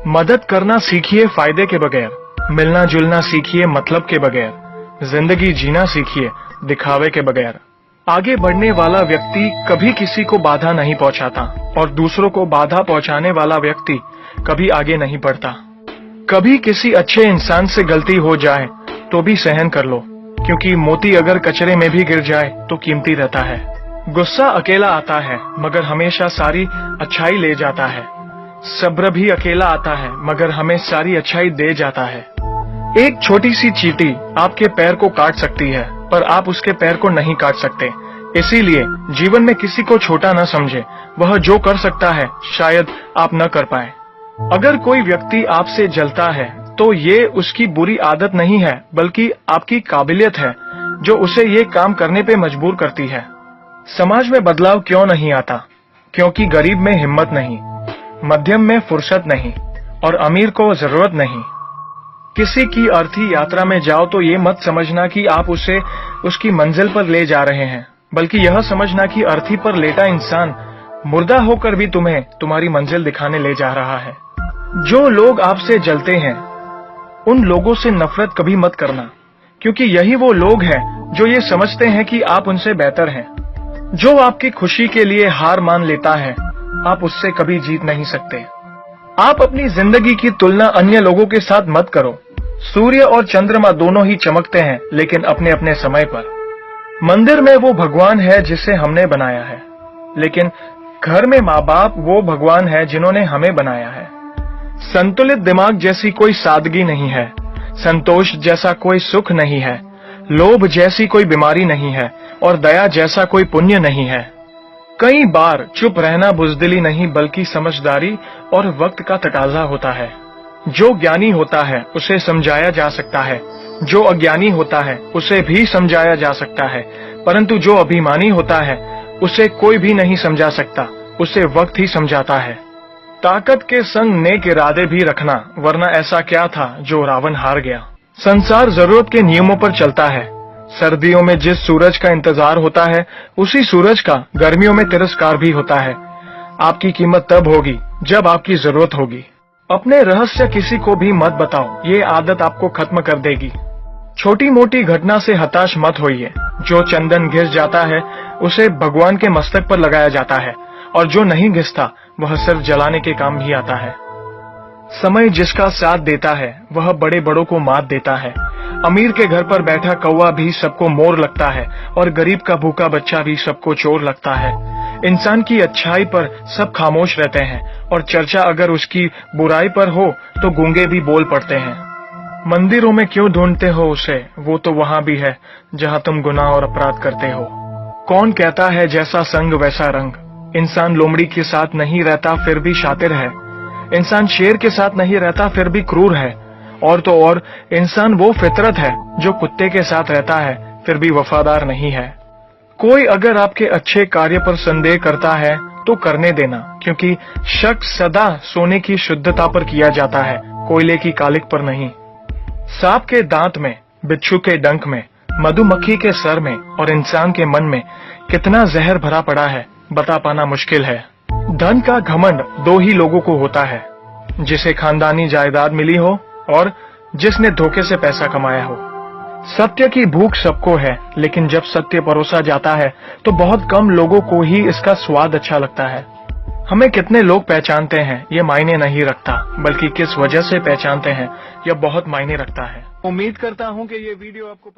मदद करना सीखिए फायदे के बगैर, मिलना जुलना सीखिए मतलब के बगैर, जिंदगी जीना सीखिए दिखावे के बगैर। आगे बढ़ने वाला व्यक्ति कभी किसी को बाधा नहीं पहुंचाता और दूसरों को बाधा पहुंचाने वाला व्यक्ति कभी आगे नहीं बढ़ता। कभी किसी अच्छे इंसान से गलती हो जाए तो भी सहन कर लो, क्योंकि मोती अगर कचरे में भी गिर जाए तो कीमती रहता है। गुस्सा अकेला आता है मगर हमेशा सारी अच्छाई ले जाता है। सब्र भी अकेला आता है मगर हमें सारी अच्छाई दे जाता है। एक छोटी सी चींटी आपके पैर को काट सकती है पर आप उसके पैर को नहीं काट सकते। इसीलिए जीवन में किसी को छोटा न समझे, वह जो कर सकता है शायद आप न कर पाए। अगर कोई व्यक्ति आपसे जलता है तो ये उसकी बुरी आदत नहीं है बल्कि आपकी काबिलियत है जो उसे ये काम करने पे मजबूर करती है। समाज में बदलाव क्यों नहीं आता? क्योंकि गरीब में हिम्मत नहीं, मध्यम में फुर्सत नहीं और अमीर को जरूरत नहीं। किसी की अर्थी यात्रा में जाओ तो ये मत समझना कि आप उसे उसकी मंजिल पर ले जा रहे हैं, बल्कि यह समझना कि अर्थी पर लेटा इंसान मुर्दा होकर भी तुम्हें तुम्हारी मंजिल दिखाने ले जा रहा है। जो लोग आपसे जलते हैं उन लोगों से नफरत कभी मत करना, क्योंकि यही वो लोग हैं जो ये समझते हैं कि आप उनसे बेहतर हैं। जो आपकी खुशी के लिए हार मान लेता है आप उससे कभी जीत नहीं सकते। आप अपनी जिंदगी की तुलना अन्य लोगों के साथ मत करो। सूर्य और चंद्रमा दोनों ही चमकते हैं लेकिन अपने अपने समय पर। मंदिर में वो भगवान है जिसे हमने बनाया है, लेकिन घर में माँ बाप वो भगवान है जिन्होंने हमें बनाया है। संतुलित दिमाग जैसी कोई सादगी नहीं है, संतोष जैसा कोई सुख नहीं है, लोभ जैसी कोई बीमारी नहीं है और दया जैसा कोई पुण्य नहीं है। कई बार चुप रहना बुजदिली नहीं बल्कि समझदारी और वक्त का तकाजा होता है। जो ज्ञानी होता है उसे समझाया जा सकता है, जो अज्ञानी होता है उसे भी समझाया जा सकता है, परंतु जो अभिमानी होता है उसे कोई भी नहीं समझा सकता, उसे वक्त ही समझाता है। ताकत के संग नेक इरादे भी रखना, वरना ऐसा क्या था जो रावण हार गया। संसार जरूरत के नियमों पर चलता है। सर्दियों में जिस सूरज का इंतजार होता है उसी सूरज का गर्मियों में तिरस्कार भी होता है। आपकी कीमत तब होगी जब आपकी जरूरत होगी। अपने रहस्य किसी को भी मत बताओ, ये आदत आपको खत्म कर देगी। छोटी मोटी घटना से हताश मत होइए। जो चंदन घिस जाता है उसे भगवान के मस्तक पर लगाया जाता है और जो नहीं घिसता वह सिर्फ जलाने के काम भी आता है। समय जिसका साथ देता है वह बड़े बड़ों को मात देता है। अमीर के घर पर बैठा कौवा भी सबको मोर लगता है और गरीब का भूखा बच्चा भी सबको चोर लगता है। इंसान की अच्छाई पर सब खामोश रहते हैं और चर्चा अगर उसकी बुराई पर हो तो गूंगे भी बोल पड़ते हैं। मंदिरों में क्यों ढूंढते हो उसे, वो तो वहां भी है जहां तुम गुनाह और अपराध करते हो। कौन कहता है जैसा संग वैसा रंग। इंसान लोमड़ी के साथ नहीं रहता फिर भी शातिर है। इंसान शेर के साथ नहीं रहता फिर भी क्रूर है। और तो और इंसान वो फितरत है जो कुत्ते के साथ रहता है फिर भी वफादार नहीं है। कोई अगर आपके अच्छे कार्य पर संदेह करता है तो करने देना, क्योंकि शक सदा सोने की शुद्धता पर किया जाता है, कोयले की कालिक पर नहीं। सांप के दांत में, बिच्छू के डंक में, मधुमक्खी के सर में और इंसान के मन में कितना जहर भरा पड़ा है बता पाना मुश्किल है। धन का घमंड दो ही लोगों को होता है, जिसे खानदानी जायदाद मिली हो और जिसने धोखे से पैसा कमाया हो। सत्य की भूख सबको है, लेकिन जब सत्य परोसा जाता है तो बहुत कम लोगों को ही इसका स्वाद अच्छा लगता है। हमें कितने लोग पहचानते हैं ये मायने नहीं रखता, बल्कि किस वजह से पहचानते हैं यह बहुत मायने रखता है। उम्मीद करता हूँ कि ये वीडियो आपको